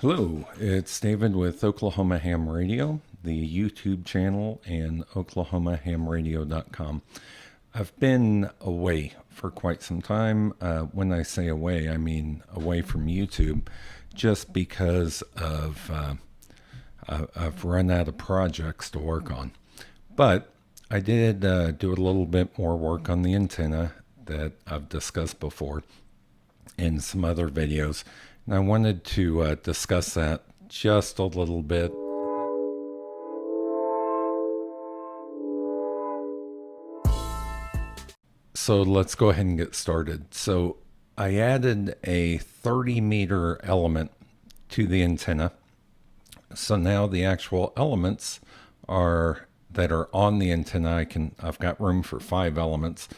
Hello, it's David with Oklahoma Ham Radio, the YouTube channel, and oklahomahamradio.com. I've been away for quite some time. When I say away, I mean away from YouTube, just because I've run out of projects to work on. But I did do a little bit more work on the antenna that I've discussed before in some other videos. And I wanted to discuss that just a little bit. So let's go ahead and get started. So I added a 30-meter element to the antenna. So now the actual elements are that are on the antenna. I've got room for 5 elements.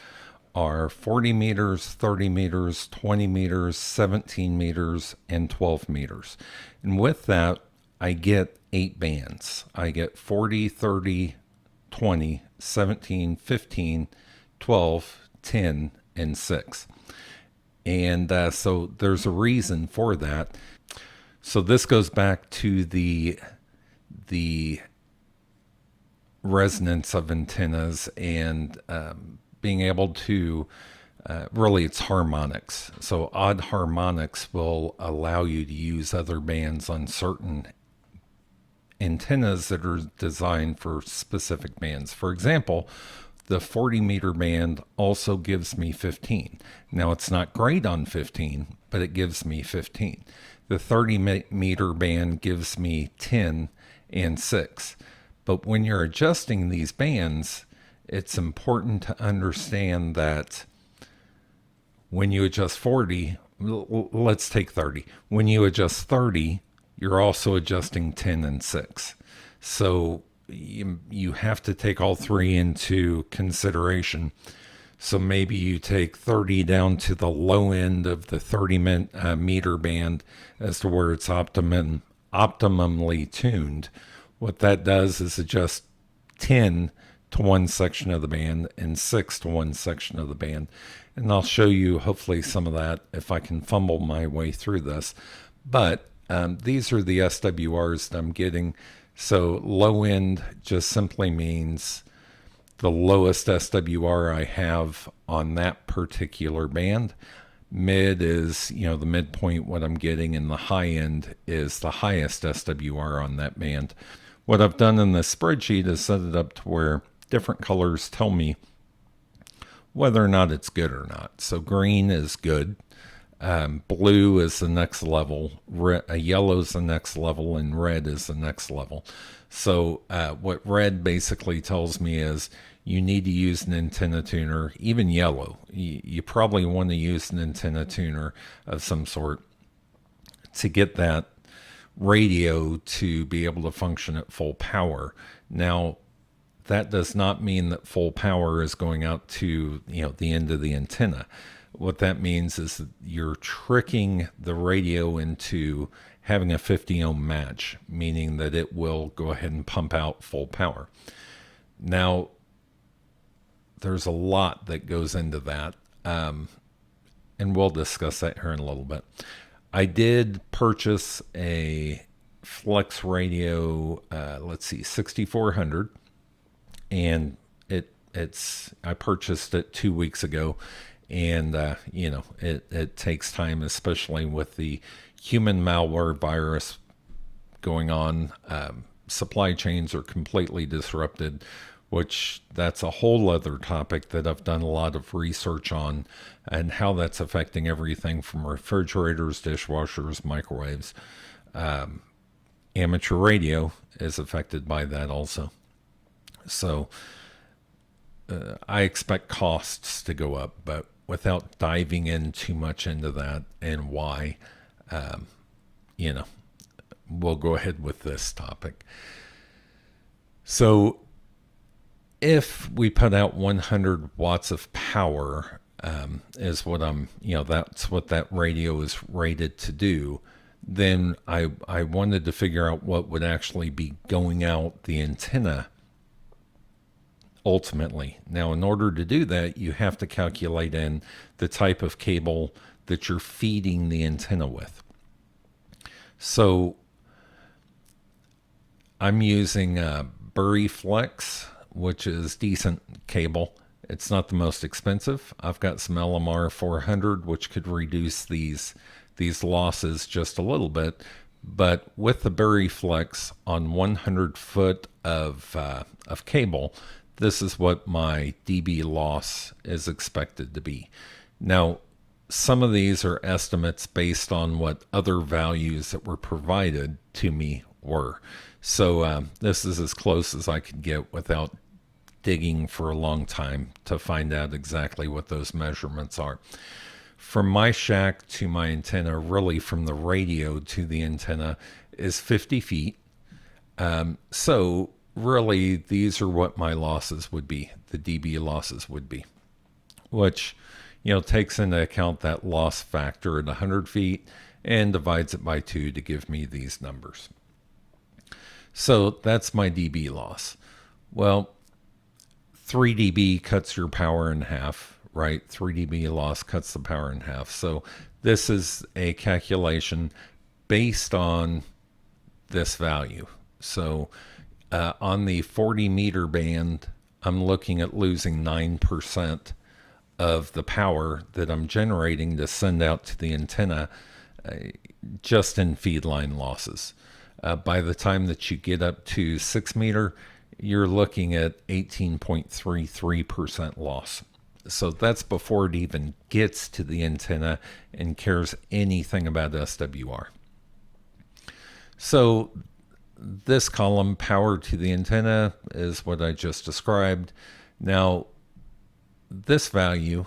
Are 40 meters, 30 meters, 20 meters, 17 meters, and 12 meters. And with that, I get 8 bands. I get 40, 30, 20, 17, 15, 12, 10, and 6. And so there's a reason for that. So this goes back to the resonance of antennas and being able to really it's harmonics. So odd harmonics will allow you to use other bands on certain antennas that are designed for specific bands. For example, the 40 meter band also gives me 15. Now it's not great on 15, but it gives me 15. The 30 meter band gives me 10 and 6. But when you're adjusting these bands, it's important to understand that when you adjust 40, let's take 30. When you adjust 30, you're also adjusting 10 and 6. So you have to take all 3 into consideration. So maybe you take 30 down to the low end of the 30 meter band as to where it's optimally tuned. What that does is adjust 10 to one section of the band and 6 to one section of the band. And I'll show you hopefully some of that if I can fumble my way through this. But these are the SWRs that I'm getting. So low end just simply means the lowest SWR I have on that particular band. Mid is, the midpoint, what I'm getting, and the high end is the highest SWR on that band. What I've done in this spreadsheet is set it up to where different colors tell me whether or not it's good or not. So green is good, blue is the next level, yellow is the next level, and red is the next level. So what red basically tells me is you need to use an antenna tuner. Even yellow, you probably want to use an antenna tuner of some sort to get that radio to be able to function at full power. Now, that does not mean that full power is going out to the end of the antenna. What that means is that you're tricking the radio into having a 50 ohm match, meaning that it will go ahead and pump out full power. Now, there's a lot that goes into that, and we'll discuss that here in a little bit. I did purchase a Flex Radio, 6400, and I purchased it 2 weeks ago, and it takes time, especially with the human malware virus going on. Supply chains are completely disrupted, which that's a whole other topic that I've done a lot of research on, and how that's affecting everything from refrigerators, dishwashers, microwaves. Amateur radio is affected by that also. So I expect costs to go up, but without diving in too much into that and why, we'll go ahead with this topic. So if we put out 100 watts of power, is what that's what that radio is rated to do, then I wanted to figure out what would actually be going out the antenna ultimately. Now, in order to do that, you have to calculate in the type of cable that you're feeding the antenna with. So I'm using Bury Flex, which is decent cable. It's not the most expensive. I've got some LMR 400, which could reduce these losses just a little bit. But with the Bury Flex on 100 foot of cable, this is what my dB loss is expected to be. Now, some of these are estimates based on what other values that were provided to me were. So this is as close as I could get without digging for a long time to find out exactly what those measurements are. From my shack to my antenna, really from the radio to the antenna, is 50 feet. So really, these are what my losses would be, the dB losses would be, which, takes into account that loss factor at 100 feet and divides it by 2 to give me these numbers. So that's my dB loss. Well, 3 dB cuts your power in half, right? 3 dB loss cuts the power in half. So this is a calculation based on this value. So on the 40 meter band, I'm looking at losing 9% of the power that I'm generating to send out to the antenna just in feed line losses. By the time that you get up to 6 meter, you're looking at 18.33% loss. So that's before it even gets to the antenna and cares anything about SWR. So this column, power to the antenna, is what I just described. Now, this value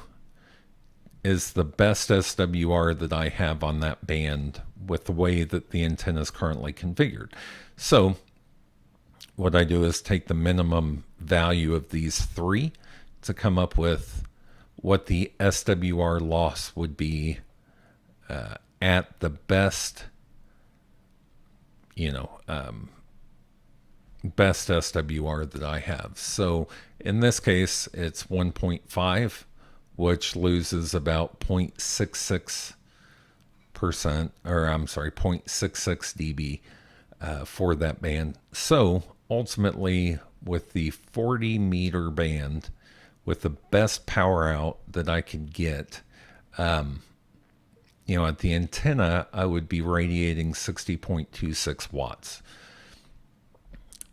is the best SWR that I have on that band with the way that the antenna is currently configured. So what I do is take the minimum value of these three to come up with what the SWR loss would be at the best, best SWR that I have. So in this case, it's 1.5, which loses about 0.66%, or I'm sorry, 0.66 dB for that band. So ultimately, with the 40 meter band, with the best power out that I could get, at the antenna, I would be radiating 60.26 watts.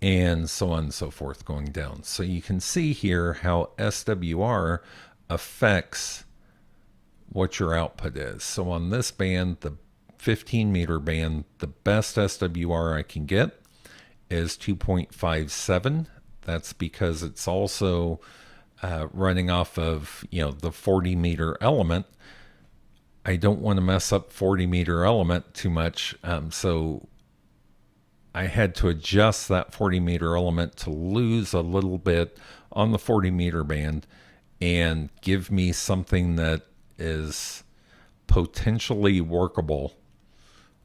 And so on and so forth going down. So you can see here how SWR affects what your output is. So on this band, the 15 meter band, the best SWR I can get is 2.57. That's because it's also running off of, the 40 meter element. I don't want to mess up 40 meter element too much. So I had to adjust that 40 meter element to lose a little bit on the 40 meter band and give me something that is potentially workable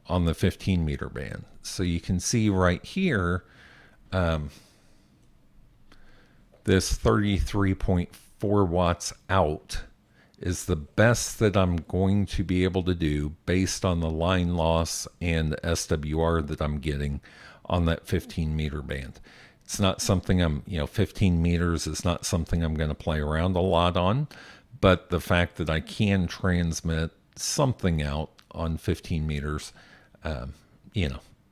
on the 15 meter band. So you can see right here, this 33.4 watts out is the best that I'm going to be able to do based on the line loss and SWR that I'm getting on that 15 meter band. It's not something 15 meters is not something I'm going to play around a lot on, but the fact that I can transmit something out on 15 meters,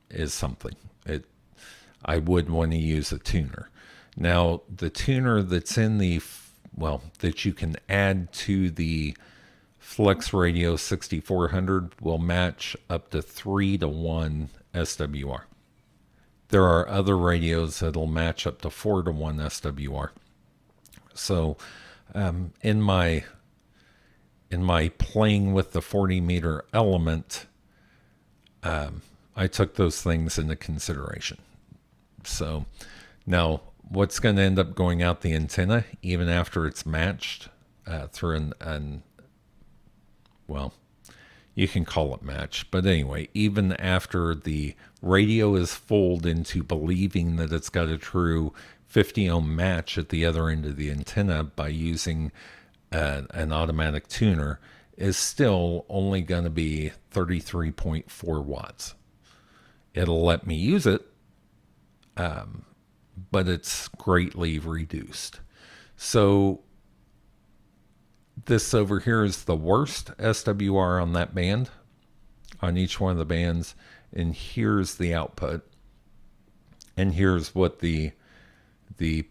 is something. I would want to use a tuner. Now, the tuner that's in that you can add to the Flex Radio 6400 will match up to 3-to-1 SWR. There are other radios that'll match up to 4-to-1 SWR. So in my playing with the 40 meter element, I took those things into consideration. So now what's going to end up going out the antenna, even after it's matched through you can call it match, but anyway, even after the radio is fooled into believing that it's got a true 50 ohm match at the other end of the antenna by using an automatic tuner, is still only going to be 33.4 watts. It'll let me use it, but it's greatly reduced. So this over here is the worst SWR on that band, on each one of the bands. And here's the output. And here's what the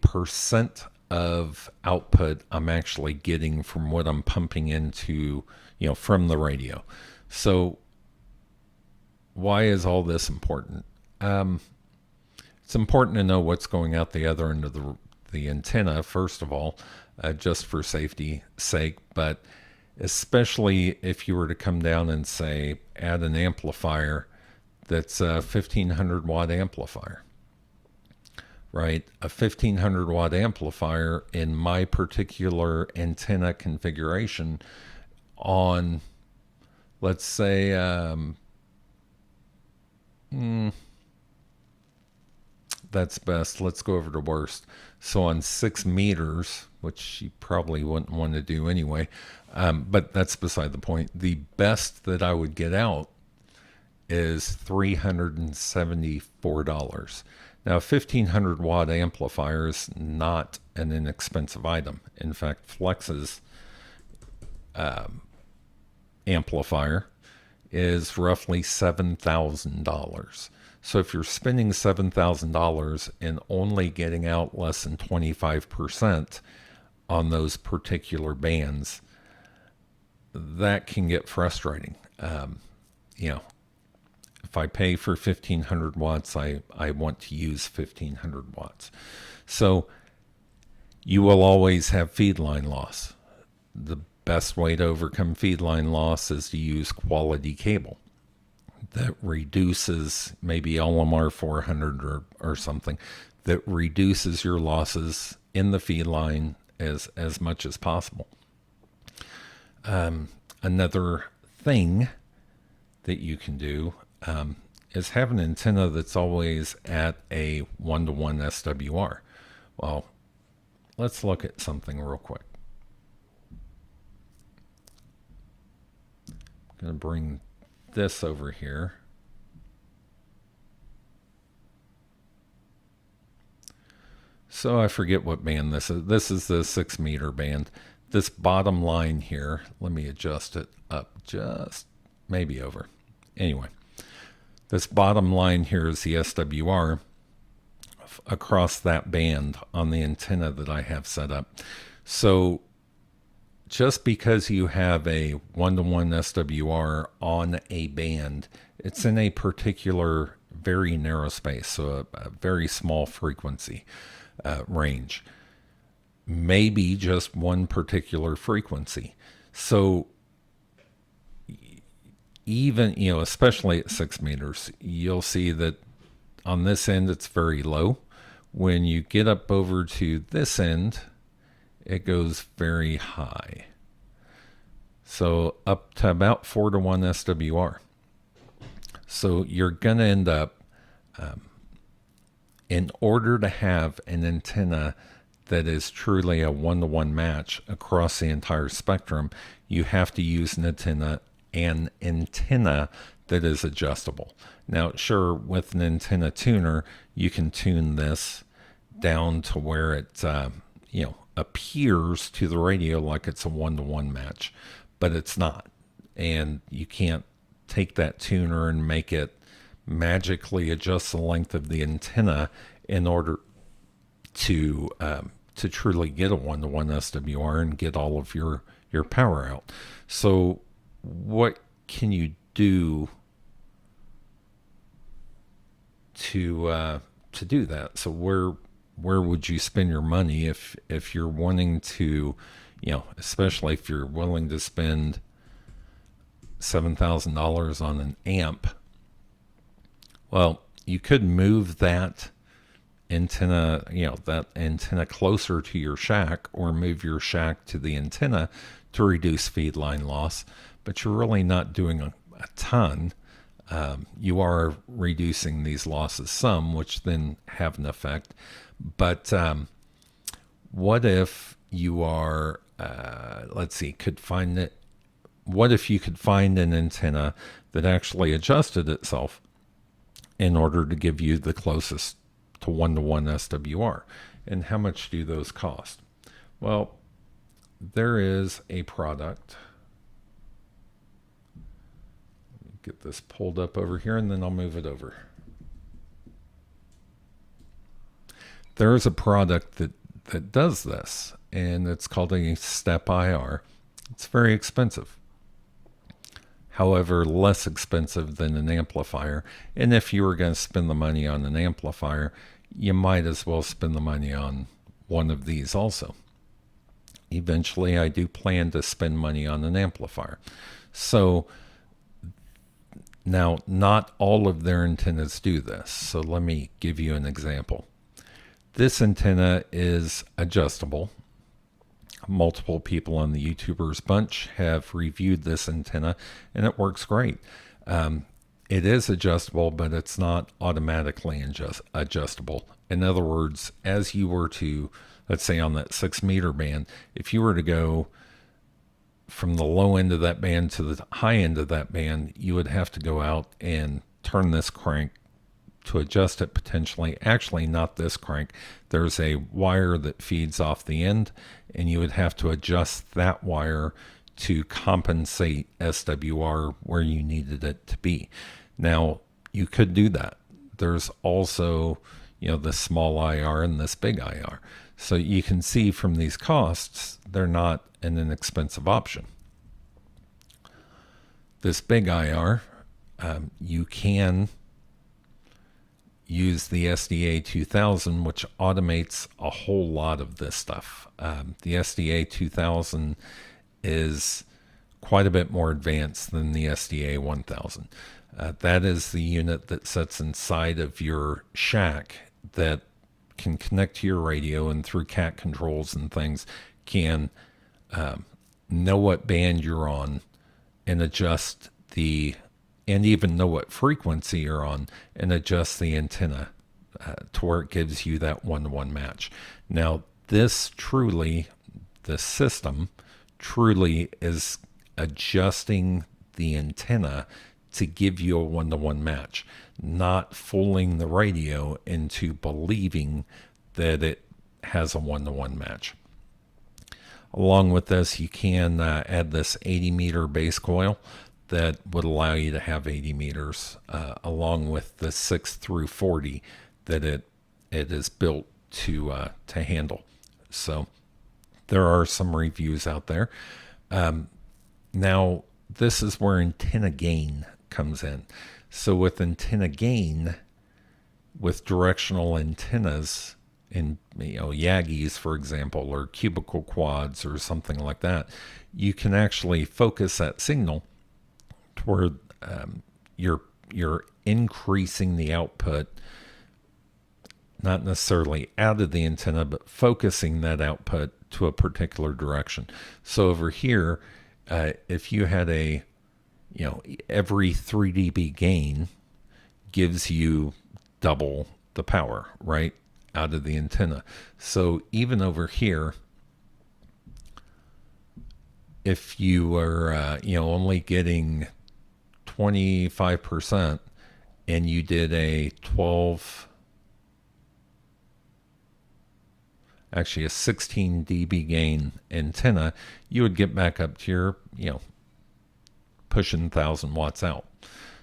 percent of output I'm actually getting from what I'm pumping into, from the radio. So why is all this important? It's important to know what's going out the other end of the antenna, first of all, just for safety sake, but especially if you were to come down and say, add an amplifier that's a 1500 watt amplifier, right? A 1500 watt amplifier in my particular antenna configuration on, let's say, that's best. Let's go over to worst. So on 6 meters, which you probably wouldn't want to do anyway, but that's beside the point. The best that I would get out is $374. Now, a 1500 watt amplifier is not an inexpensive item. In fact, Flex's amplifier is roughly $7,000. So if you're spending $7,000 and only getting out less than 25% on those particular bands, that can get frustrating. If I pay for 1500 watts, I want to use 1500 watts. So you will always have feed line loss. The best way to overcome feed line loss is to use quality cable that reduces, maybe LMR 400 or something, that reduces your losses in the feed line as much as possible. Another thing that you can do is have an antenna that's always at a 1-to-1 SWR. Well, let's look at something real quick. I'm going to bring this over here. So I forget what band this is. This is the 6 meter band. This bottom line here, let me adjust it up just maybe over. Anyway, this bottom line here is the SWR across that band on the antenna that I have set up. So just because you have a 1-to-1 SWR on a band, it's in a particular very narrow space, so a very small frequency range. Maybe just one particular frequency. So even, especially at 6 meters, you'll see that on this end it's very low. When you get up over to this end, it goes very high. So up to about 4-to-1 SWR. So you're going to end up, in order to have an antenna that is truly a 1-to-1 match across the entire spectrum, you have to use an antenna that is adjustable. Now, sure, with an antenna tuner, you can tune this down to where it, appears to the radio like it's a 1-to-1 match, but it's not. And you can't take that tuner and make it magically adjust the length of the antenna in order to truly get a 1-to-1 SWR and get all of your power out. So what can you do to do that? So where would you spend your money if you're wanting to, especially if you're willing to spend $7,000 on an amp? Well, you could move that antenna, that antenna closer to your shack, or move your shack to the antenna to reduce feed line loss, but you're really not doing a ton. You are reducing these losses some, which then have an effect. But what if you are, could find it? What if you could find an antenna that actually adjusted itself in order to give you the closest to one-to-one SWR. And how much do those cost? Well, there is a product. Get this pulled up over here and then I'll move it over. There's a product that does this, and it's called a step IR. It's very expensive. However, less expensive than an amplifier. And if you were going to spend the money on an amplifier, you might as well spend the money on one of these also. Eventually, I do plan to spend money on an amplifier. So now, not all of their antennas do this. So let me give you an example. This antenna is adjustable. Multiple people on the YouTubers bunch have reviewed this antenna and it works great. It is adjustable, but it's not automatically adjustable. In other words, as you were to, let's say on that 6 meter band, if you were to go from the low end of that band to the high end of that band, you would have to go out and turn this crank to adjust it potentially. Actually, not this crank. There's a wire that feeds off the end, and you would have to adjust that wire to compensate SWR where you needed it to be. Now, you could do that. There's also, this small IR and this big IR. So you can see from these costs, they're not an inexpensive option. This big IR, you can use the SDA 2000, which automates a whole lot of this stuff. The SDA 2000 is quite a bit more advanced than the SDA 1000. That is the unit that sits inside of your shack that can connect to your radio, and through cat controls and things can know what band you're on and adjust and even know what frequency you're on and adjust the antenna to where it gives you that one-to-one match. Now, this system truly is adjusting the antenna to give you a one-to-one match, not fooling the radio into believing that it has a one-to-one match. Along with this, you can add this 80 meter base coil that would allow you to have 80 meters, along with the 6 through 40 that it is built to handle. So there are some reviews out there. Now, this is where antenna gain comes in. So with antenna gain, with directional antennas in Yagis, for example, or cubicle quads or something like that, you can actually focus that signal to where you're increasing the output, not necessarily out of the antenna, but focusing that output to a particular direction. So over here, if you had every 3 dB gain gives you double the power, right, out of the antenna. So even over here, if you are only getting 25% and you did a 16 dB gain antenna, you would get back up to your, pushing 1,000 watts out.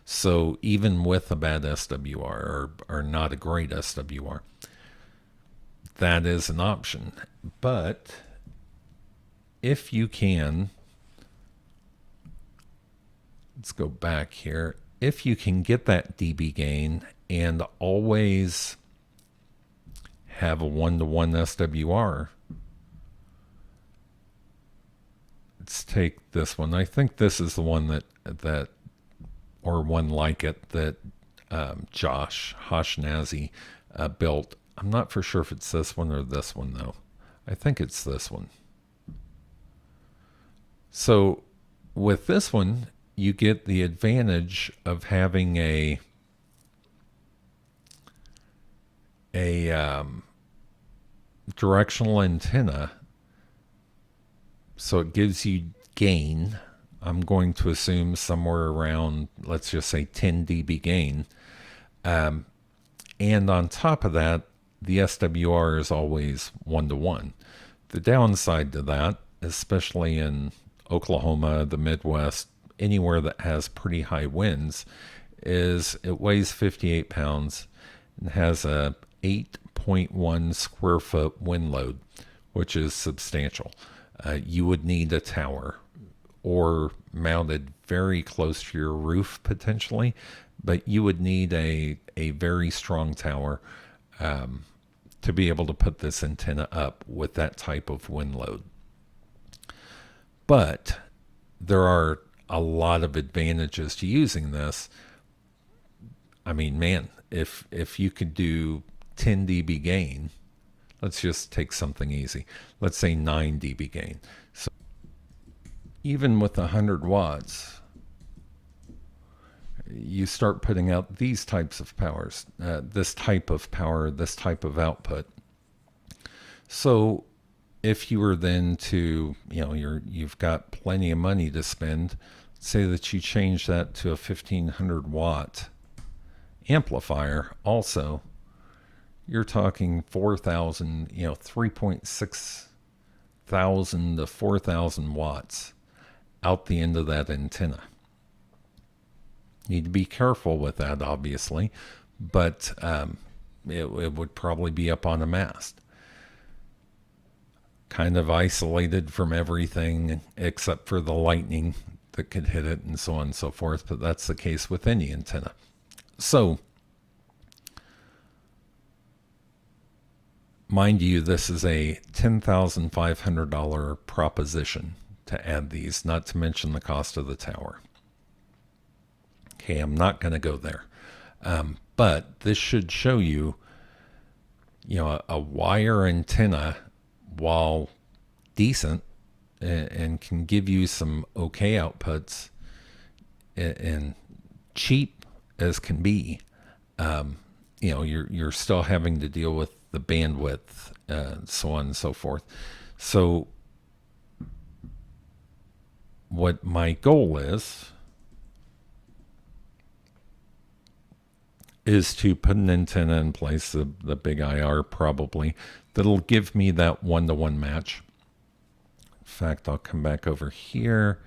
So even with a bad SWR or not a great SWR, that is an option. But if you can, let's go back here. If you can get that dB gain and always have a one-to-one SWR, let's take this one. I think this is the one that or one like it that Josh Hashnazi built. I'm not for sure if it's this one or this one though. I think it's this one. So with this one, you get the advantage of having a directional antenna. So it gives you gain. I'm going to assume somewhere around, let's just say 10 dB gain. And on top of that, the SWR is always 1-to-1. The downside to that, especially in Oklahoma, the Midwest, anywhere that has pretty high winds, is it weighs 58 pounds and has a 8.1 square foot wind load, which is substantial. You would need a tower or mounted very close to your roof potentially, but you would need a very strong tower to be able to put this antenna up with that type of wind load. But there are a lot of advantages to using this. I mean, man, if you could do 10 dB gain, let's just take something easy. Let's say 9 dB gain. So even with 100 watts, you start putting out these types of powers, this type of power, this type of output. So if you were then to, you've got plenty of money to spend, say that you change that to a 1500 watt amplifier also, you're talking 4,000, 3.6 thousand to 4,000 watts out the end of that antenna. Need to be careful with that, obviously, but it would probably be up on a mast, kind of isolated from everything except for the lightning that could hit it and so on and so forth. But that's the case with any antenna. So, mind you, this is a $10,500 proposition to add these, not to mention the cost of the tower. Okay, I'm not going to go there. But this should show you, a wire antenna, while decent and can give you some okay outputs and cheap as can be, you're still having to deal with the bandwidth, so on and so forth. So what my goal is to put an antenna in place, the big IR probably, that'll give me that 1-to-1 match. In fact, I'll come back over here.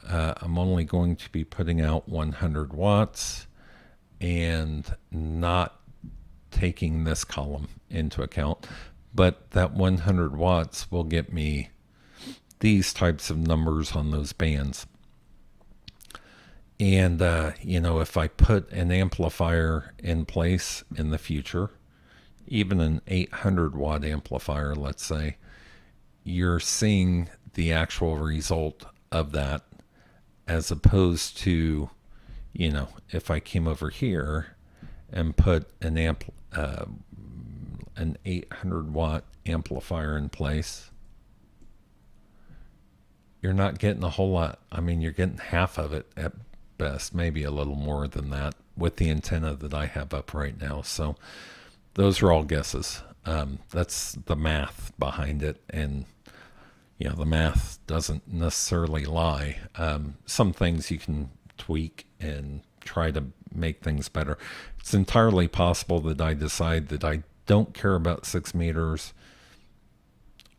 I'm only going to be putting out 100 watts and not taking this column into account. But that 100 watts will get me these types of numbers on those bands. And, if I put an amplifier in place in the future, even an 800 watt amplifier, let's say, you're seeing the actual result of that, as opposed to, if I came over here and put an 800 watt amplifier in place, you're not getting a whole lot. I mean, you're getting half of it at best, maybe a little more than that with the antenna that I have up right now. So those are all guesses. That's the math behind it. And, the math doesn't necessarily lie. Some things you can tweak and try to make things better. It's entirely possible that I decide that I don't care about 6 meters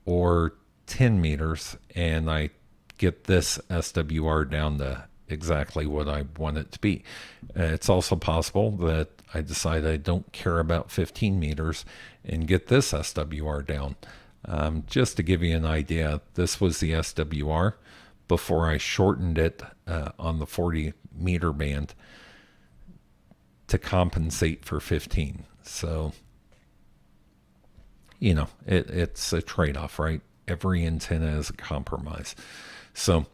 or 10 meters and I get this SWR down to exactly what I want it to be. It's also possible that I decide I don't care about 15 meters and get this SWR down. Just to give you an idea, this was the SWR before I shortened it on the 40 meter band to compensate for 15. So, it's a trade-off, right? Every antenna is a compromise. So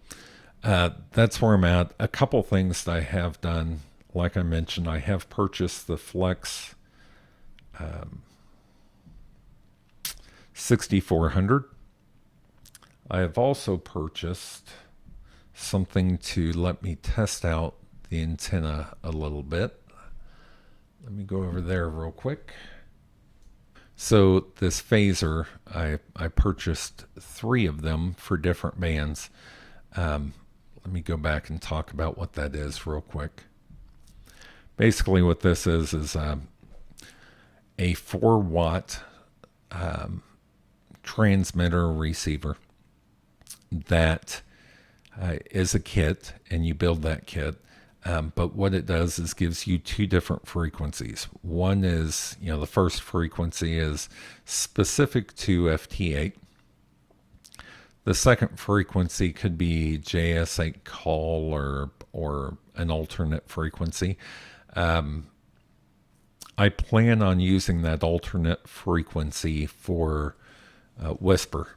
that's where I'm at. A couple things that I have done, like I mentioned, I have purchased the Flex 6400. I have also purchased something to let me test out the antenna a little bit. Let me go over there real quick. So this phaser, I purchased 3 of them for different bands. Let me go back and talk about what that is real quick. Basically, what this is a 4 watt transmitter receiver that is a kit, and you build that kit. But what it does is gives you two different frequencies. One is, the first frequency is specific to FT8. The second frequency could be JS8 call or an alternate frequency. I plan on using that alternate frequency for whisper,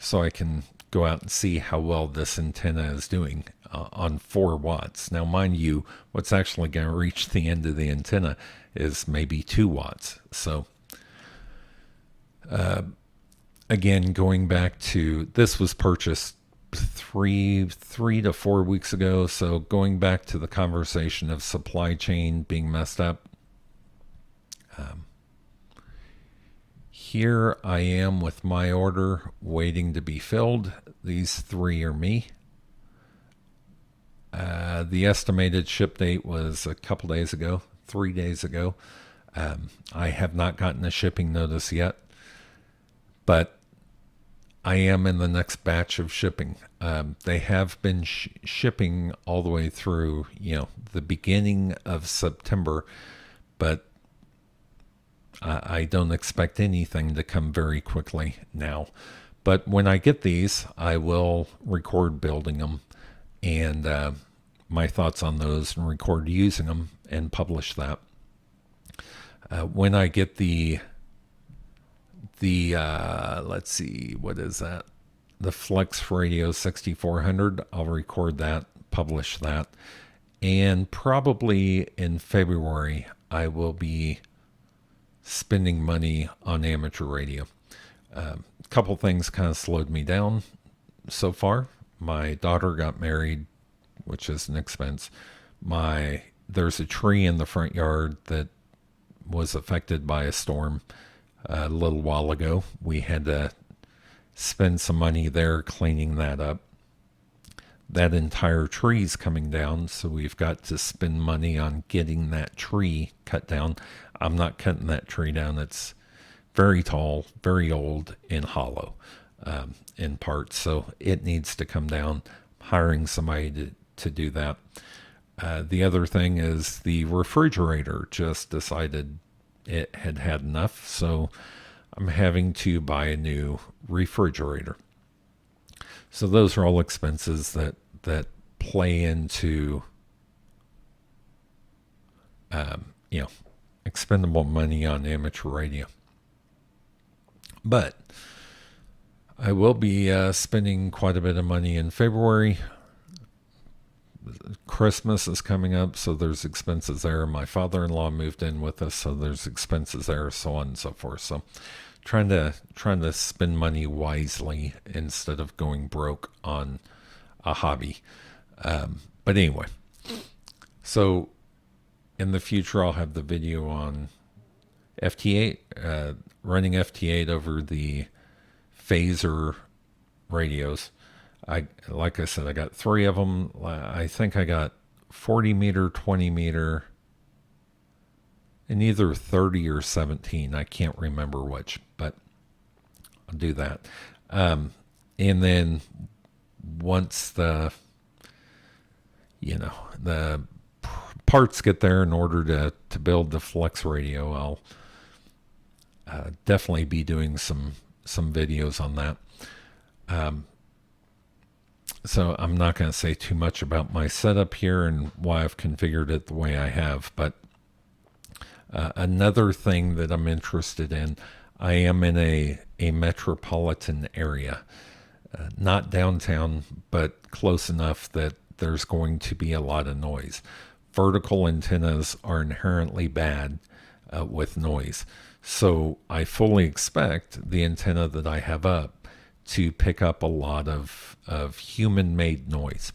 so I can go out and see how well this antenna is doing on 4 watts. Now, mind you, what's actually going to reach the end of the antenna is maybe 2 watts. So, again, going back to, this was purchased three to 4 weeks ago. So going back to the conversation of supply chain being messed up, here I am with my order waiting to be filled. These 3 are me. The estimated ship date was a couple days ago, 3 days ago. I have not gotten a shipping notice yet, but I am in the next batch of shipping. They have been shipping all the way through, the beginning of September, but I don't expect anything to come very quickly now. But when I get these, I will record building them and my thoughts on those, and record using them and publish that. When I get the let's see, what is that? The Flex Radio 6400, I'll record that, publish that, and probably in February I will be spending money on amateur radio. A couple things kind of slowed me down so far. My daughter got married, which is an expense. There's a tree in the front yard that was affected by a storm a little while ago. We had to spend some money there cleaning that up. That entire tree's coming down, so we've got to spend money on getting that tree cut down. I'm not cutting that tree down. It's very tall, very old, and hollow in parts, so it needs to come down. I'm hiring somebody to do that. The other thing is the refrigerator just decided it had had enough, so I'm having to buy a new refrigerator. So those are all expenses that play into expendable money on amateur radio. But I will be spending quite a bit of money in February. Christmas is coming up, so there's expenses there. My father-in-law moved in with us, so there's expenses there, so on and so forth. So trying to spend money wisely instead of going broke on a hobby. But anyway, so in the future I'll have the video on FT8, running FT8 over the phaser radios. Like I said, I got 3 of them. I think I got 40 meter, 20 meter, and either 30 or 17. I can't remember which, but I'll do that. And then once the parts get there in order to build the Flex Radio, I'll definitely be doing some videos on that. So I'm not going to say too much about my setup here and why I've configured it the way I have, but another thing that I'm interested in, I am in a metropolitan area, not downtown, but close enough that there's going to be a lot of noise. Vertical antennas are inherently bad with noise. So I fully expect the antenna that I have up to pick up a lot of human-made noise.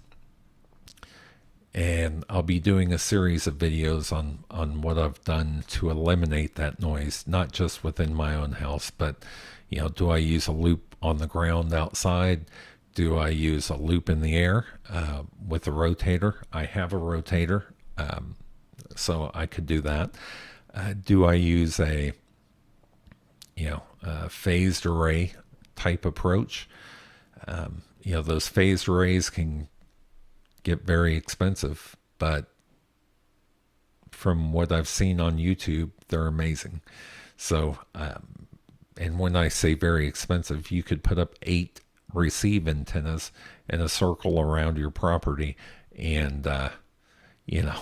And I'll be doing a series of videos on what I've done to eliminate that noise, not just within my own house, but, do I use a loop on the ground outside? Do I use a loop in the air with a rotator? I have a rotator. so I could do that. Do I use a phased array type approach? Those phased arrays can get very expensive, but from what I've seen on YouTube, they're amazing. So, and when I say very expensive, you could put up 8 receive antennas in a circle around your property and, you know,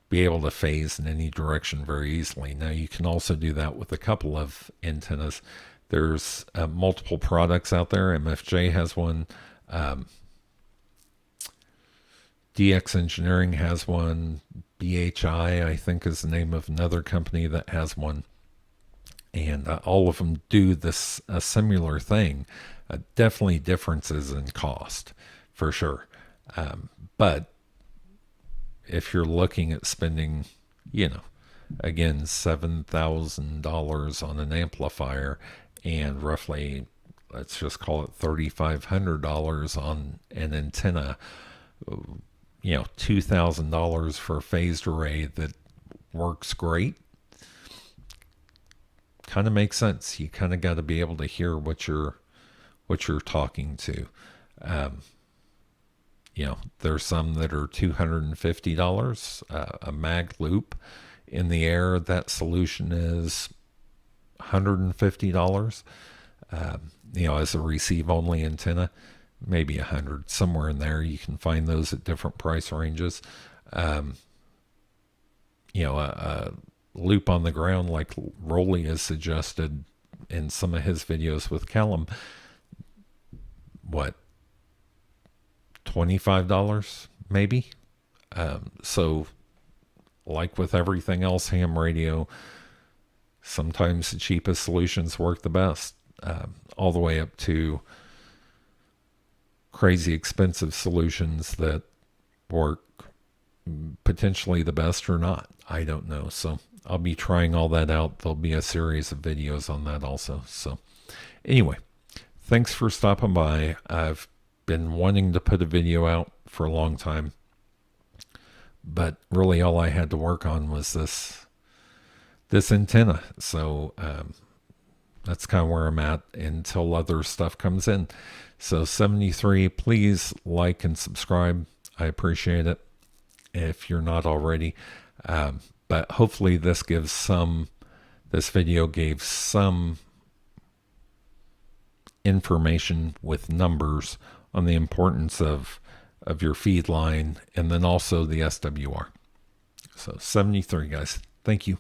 be able to phase in any direction very easily. Now, you can also do that with a couple of antennas. There's multiple products out there. MFJ has one. DX Engineering has one. BHI, I think, is the name of another company that has one. And all of them do this a similar thing. Definitely differences in cost, for sure. But if you're looking at spending, again, $7,000 on an amplifier and roughly, let's just call it $3,500 on an antenna, $2,000 for a phased array that works great, kind of makes sense. You kind of got to be able to hear what you're talking to. There's some that are $250. A mag loop in the air, that solution is $150. As a receive only antenna, maybe 100, somewhere in there. You can find those at different price ranges. A loop on the ground, like Rolly has suggested in some of his videos with Callum, what, $25 maybe? So like with everything else ham radio, sometimes the cheapest solutions work the best, all the way up to crazy expensive solutions that work potentially the best or not. I don't know. So I'll be trying all that out. There'll be a series of videos on that also. So anyway, thanks for stopping by. I've been wanting to put a video out for a long time, but really all I had to work on was this antenna. So that's kind of where I'm at until other stuff comes in. So 73, please like and subscribe. I appreciate it if you're not already. But hopefully this video gave some information with numbers on the importance of your feed line and then also the SWR. So 73, guys. Thank you.